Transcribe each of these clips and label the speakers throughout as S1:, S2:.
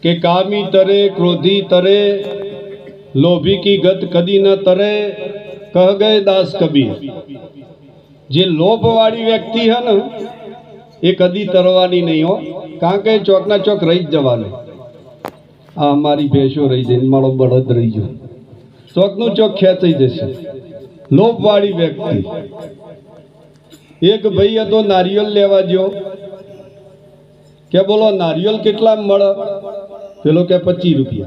S1: કે કામી તરે ક્રોધી તરે लोभी की गत कदी न तरे कह गए दास कबीर। जे लोभ वाली व्यक्ति है ना ये कदी तरवानी नहीं हो कारण के चौकना चौक रही जवाने आ हमारी भैंसो रही जाए मारो बड़द रही जो चौकनु चौक खेचाई जैसे लोभ वाली व्यक्ति। एक भाई तो नारियल लेवा जो क्या बोलो नारियल केटला मळे पेलो के 25 रुपया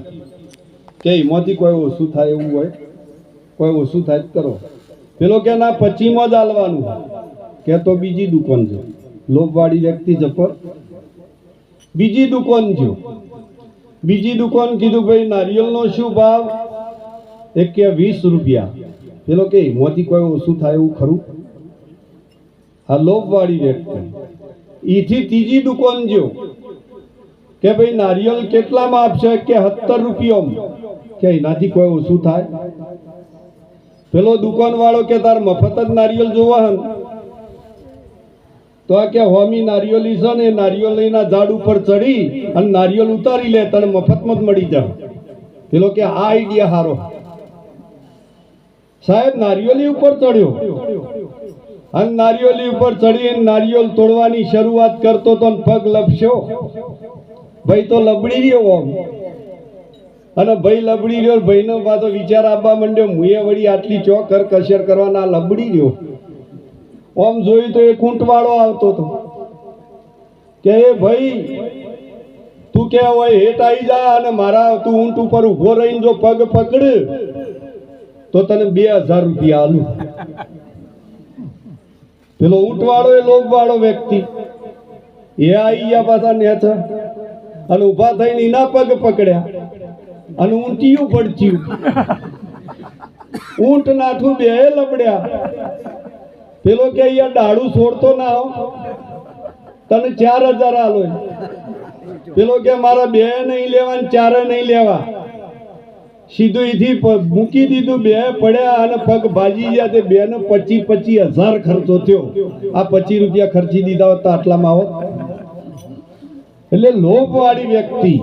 S1: के एमांथी कोई ओछું થાય એવું હોય કોઈ ઓછું થાય કરો પેલો કે ના 25 માં જ આલવાનું કે તો બીજી દુકાન જો લોભવાળી વ્યક્તિ જપર બીજી દુકાન જો બીજી દુકાન કીધું ભાઈ નારિયેળનો શું ભાવ એક કે 20 રૂપિયા પેલો કે એમાંથી કોઈ ઓછું થાય એવું ખરું આ લોભવાળી વ્યક્તિ। ઈથી ત્રીજી દુકાન જો કે ભાઈ નારિયેળ કેટલામાં આપશે કે 70 રૂપિયામાં કે એનાથી કોઈ ઓછું થાય પેલો દુકાનવાળો કે તાર મફત જ નારિયેળ જોવા હન તો આ કે હોમી નારિયેળી છે ને નારિયેળ લઈને ઝાડ ઉપર ચડી અને નારિયેળ ઉતારી લે તને મફતમાં જ મળી જાય। પેલો કે આ આઈડિયા હારો સાહેબ નારિયેળી ઉપર ચડ્યો અને નારિયેળી ઉપર ચડી નારિયેળ તોડવાની શરૂઆત કરતો તો પગ લપસ્યો ભાઈ તો લબડી રહ્યો ઓમ અને ભાઈ લબડી રહ્યો ભાઈનો પાછો વિચાર આવવા માંડ્યો મુએ વળી આટલી ચોક કર કશેર કરવાના લબડી રહ્યો ઓમ જોયું તો એક ઊંટવાળો આવતો હતો કે એ ભાઈ તું કે હોય હેઠ આવી જા અને મારા તું ઊંટ ઉપર ઊભો રહીને જો પગ પકડ તો તને 2000 રૂપિયા આલું। પેલો ઊંટવાળો એ લોભવાળો વ્યક્તિ એ આવી ગયા પાછા નેચા અને ઊભા થઈને એના પગ પકડ્યા અને ઊંટિયું પડચ્યું ઊંટ નાઠું બે લબડ્યા। પેલો કે અહીંયા ડાળું છોડતો ના હો તને 4000 આલો। પેલો કે મારા બે નહીં લેવા ને 4 નહીં લેવા સીધું એથી મૂકી દીધું બે પડ્યા અને પગ ભાજી ગયા તે બે ને 25,000 ખર્ચો થયો। આ 25 રૂપિયા ખર્ચી દીધા હોત તો આટલામાં આવત। એટલે લોભવાળી વ્યક્તિ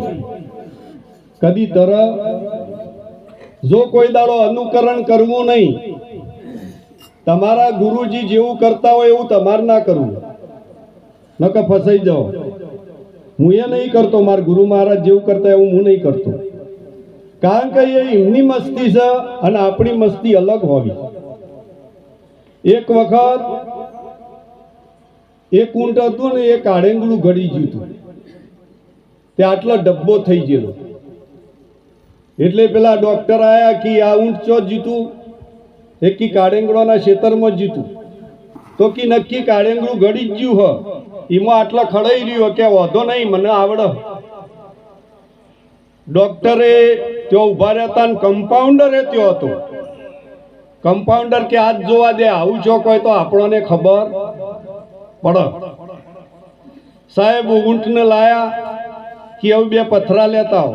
S1: કદી તર જો કોઈ દાડો અનુકરણ કરવું નહીં તમારા ગુરુજી જેવું કરતા હોય એવું તમારે ના કરવું નકર ફસાઈ જાઓ। હું એ નહીં કરતો મારા ગુરુ મહારાજ જેવું કરતા એવું હું નહીં કરતો કારણ કે એ એમની મસ્તી છે અને આપણી મસ્તી અલગ હોવી। એક વખત એક ઊંટ હતું ને એ કાળેંગળું ગળી ગયું હતું તે આટલો ડબ્બો થઈ ગયેલો એટલે પેલા ડોક્ટર આયા કે આ ઊંટ ચો જીતું એક કી કાળેંગળોના ખેતરમાં જીતું તો કી નક્કી કાળેંગળું ગળી જ ગયું હ એમાં આટલો ખડાઈ રહ્યો કે વાંધો નહીં મને આવડે। ડોક્ટરે त्यो उभा रहता कंपाउंडर त्यो હતો कंपाउंडर के हाथ जोवा दे आવું चोक होय तो આપણો ને ખબર પડે। साहेब ऊंट ने लाया कि अब बे पत्थरा लेता हो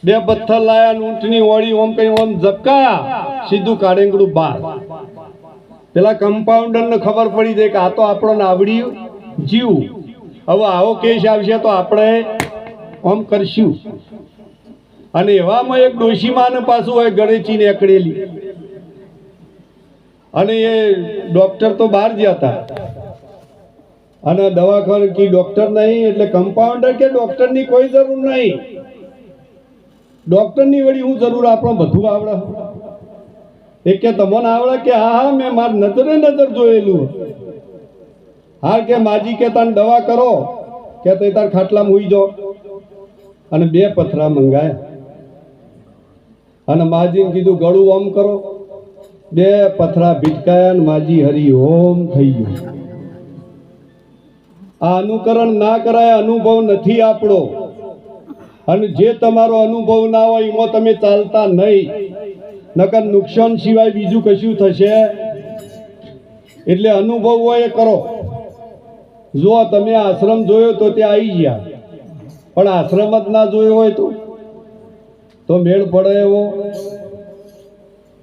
S1: बे पत्थर लाया ऊंट नी ओड़ी ओम कई ओम झपकाया सीधू काढेंगड़ू बार। पेला कंपाउंडर ने खबर पड़ी दे कि आ तो આપણો ને આવડી જીવ હવે આવો કેસ આવશે તો આપણે ઓમ કરશું। અને એવામાં એક ડોશીમાને પાછું હોય ગળેચી નીકળેલી અને એ ડોક્ટર તો બહાર જતા અને દવાખાને કી ડોક્ટર નહીં એટલે કમ્પાઉન્ડર કે ડોક્ટરની કોઈ જરૂર નહીં ડોક્ટરની વળી હું જરૂર આપણો બધું આવડે એક કે તમને આવડે કે હા હા મેં માર નજરે નજર જોયેલું હા કે માજી કે તને દવા કરો કે તો તાર ખાટલામાં હુઈ જાઓ અને 2 પથરા મંગાયા અને માજીને કીધું ગળું ઓમ કરો 2 પથરા ભીટકાયા અને માજી હરી ઓમ થઈ ગયું। આ અનુકરણ ના કરાય અનુભવ નથી આપણો અને જે તમારો અનુભવ ના હોય એમાં તમે ચાલતા નહીં નકર નુકસાન સિવાય બીજું કશું થશે। એટલે અનુભવ હોય એ કરો। જો તમે આશ્રમ જોયો તો ત્યાં આવી ગયા પણ આશ્રમ જ ના જોયો હોય તો મેળ પડે એવો।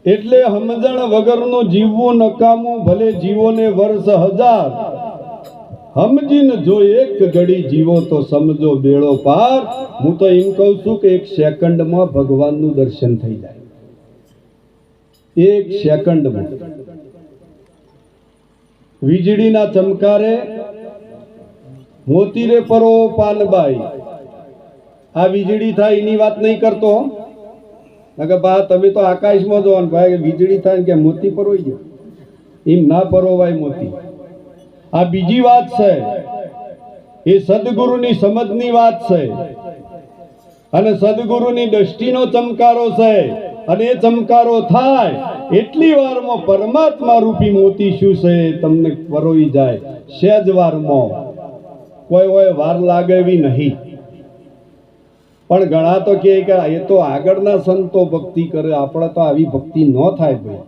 S1: એટલે સમજણ વગરનું જીવવું નકામું ભલે જીવોને વર્ષ 1000 સમજીને જો એક ઘડી જીવો તો સમજો બેડો પાર. હું તો એમ કહું છું કે એક સેકન્ડમાં ભગવાનનું દર્શન થઈ જાય. એક સેકન્ડમાં વીજળીના ચમકારે મોતી રે પરો પાનબાઈ. આ વીજળી થાય એની વાત નહીં કરતો કે બા તમે તો આકાશમાં જો ભાઈ વીજળી થાય કે મોતી પરોઈ ગયો, એમ ના પરોવાય મોતી. આ બીજી વાત છે, એ સદગુરુની સમજની વાત છે અને સદગુરુની દ્રષ્ટિનો ચમકારો છે. અને એ ચમકારો થાય એટલી વારમાં પરમાત્મા રૂપી મોતી શું છે તમને પરોઈ જાય. સહેજ વારમાં, કોઈ હોય વાર લાગે એવી નહીં. પણ ઘણા તો કહે કે એ તો આગળના સંતો ભક્તિ કરે, આપણે તો આવી ભક્તિ ન થાય ભાઈ.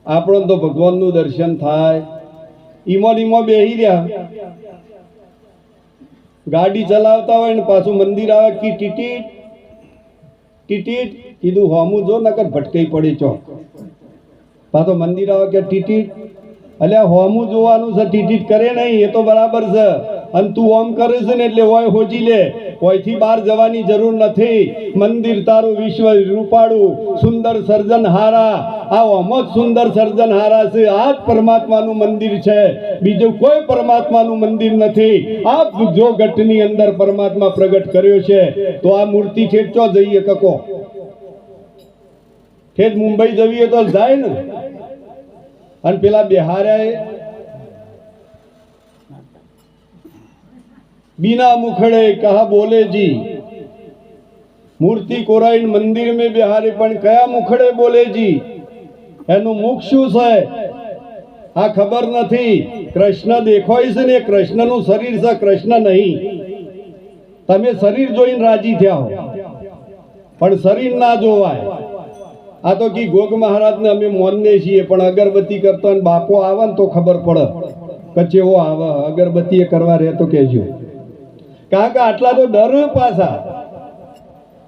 S1: આપણે તો ભગવાનનું દર્શન થાય. ઈમો બેહી રહ્યા, ગાડી ચલાવતા હોય ને પાછું મંદિર આવે કે ટીટીટ ટીટીટ કીધું હોમું જો નકર ભટકાઈ પડી ચો. પાછો મંદિર આવે કે ટીટીટ, અલ્યા હોમું જોવાનું છે, ટીટીટ કરે નહીં. એ તો બરાબર છે, અને તું ઓમ કરે છે ને એટલે હોય હોજી લે. કોઈથી બહાર જવાની જરૂર નથી. મંદિર તારું વિશ્વ રૂપાળું સુંદર સર્જનહારા. આ ઓમ જ સુંદર સર્જનહારા છે. આ જ પરમાત્માનું મંદિર છે, બીજું કોઈ પરમાત્માનું મંદિર નથી. આ જો ઘટની અંદર પરમાત્મા પ્રગટ કર્યો છે તો આ મૂર્તિ છેટચો જઈએ કકો. ખેત મુંબઈ જવીએ તો જાય ને. અને પેલા બિહારે बिना मुखड़े कहा बोले जी, मूर्ति कोराइन मंदिर में बिहारी पण कया मुखड़े बोले जी. एनु मुख શું છે આ ખબર નથી. કૃષ્ણ દેખાય છે ને કૃષ્ણનું શરીર છે, કૃષ્ણ નહીં. તમે શરીર જોઈને રાજી થયા હો પણ શરીર ના જોવાય. આ તો કી ગોગ મહારાજને અમે મોનને છીએ, પણ અગરબત્તી કરતો અને બાપો આવે ને તો ખબર પડે કે ચેવો આવે. અગરબત્તી કરવા રહે તો કહેજો, કારણ કે આટલા તો ડર પાછા.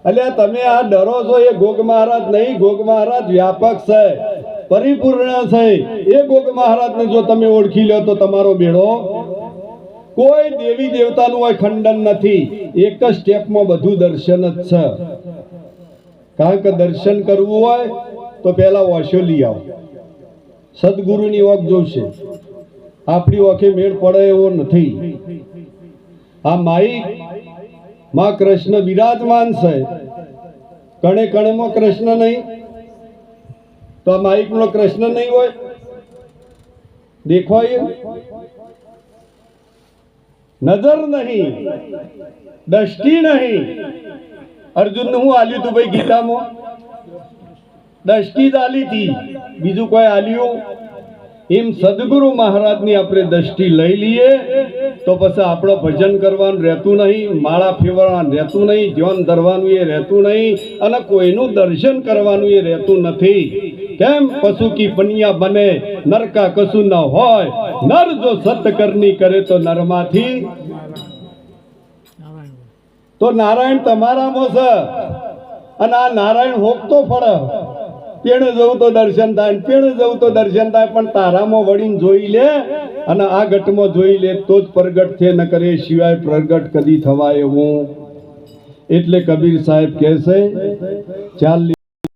S1: એટલે તમે આ ડરો છો એ ગોગ મહારાજ નહીં. ગોગ મહારાજ વ્યાપક છે, પરિપૂર્ણ છે. એ ગોગ મહારાજને જો તમે ઓળખી લો તો તમારો બેડો. કોઈ દેવી દેવતાનું હોય ખંડન નથી. એક જ સ્ટેપમાં બધું દર્શન જ છે. કારણ કે દર્શન કરવું હોય તો પહેલા ઓશો લઈ આવો. સદગુરુની ઓખ જોશે. આપણી ઓખે મેળ પડે એવો નથી. આ માઈક માં કૃષ્ણ વિરાજમાન છે. કણે કણેમાં કૃષ્ણ નહીં તો આ માઈક નો કૃષ્ણ નહીં હોય દેખાય. નજર નહીં, દ્રષ્ટિ નહીં. અર્જુન ને હું આલ્યું તું ભાઈ ગીતામાં? દ્રષ્ટિ જ આલી હતી, બીજું કોઈ આલ્યું? એમ સદગુરુ મહારાજની આપણે દ્રષ્ટિ લઈ લઈએ તો પછી આપણો ભજન કરવાનું રહેતું નહીં, માળા ફેરવવાનું રહેતું નહીં, ધ્યાન ધરવાનું એ રહેતું નહીં, અને કોઈનું દર્શન કરવાનું એ રહેતું નથી. કેમ? પશુ કી પનિયા બને નરકા કશું ન હોય. નર જો સત્કર્ણી કરે તો નરમાંથી તો નારાયણ તમારામાં છે. અને આ નારાયણ હોકતો ફળ. પેણ જવું તો દર્શન થાય, પેણ જવું તો દર્શન થાય, પણ તારામાં વળીને જોઈ લે અને આ ઘટમાં જોઈ લે તો જ પ્રગટ છે, ન કરે સિવાય પ્રગટ કદી થવાય એવું. એટલે કબીર સાહેબ કહે છે, ચાલ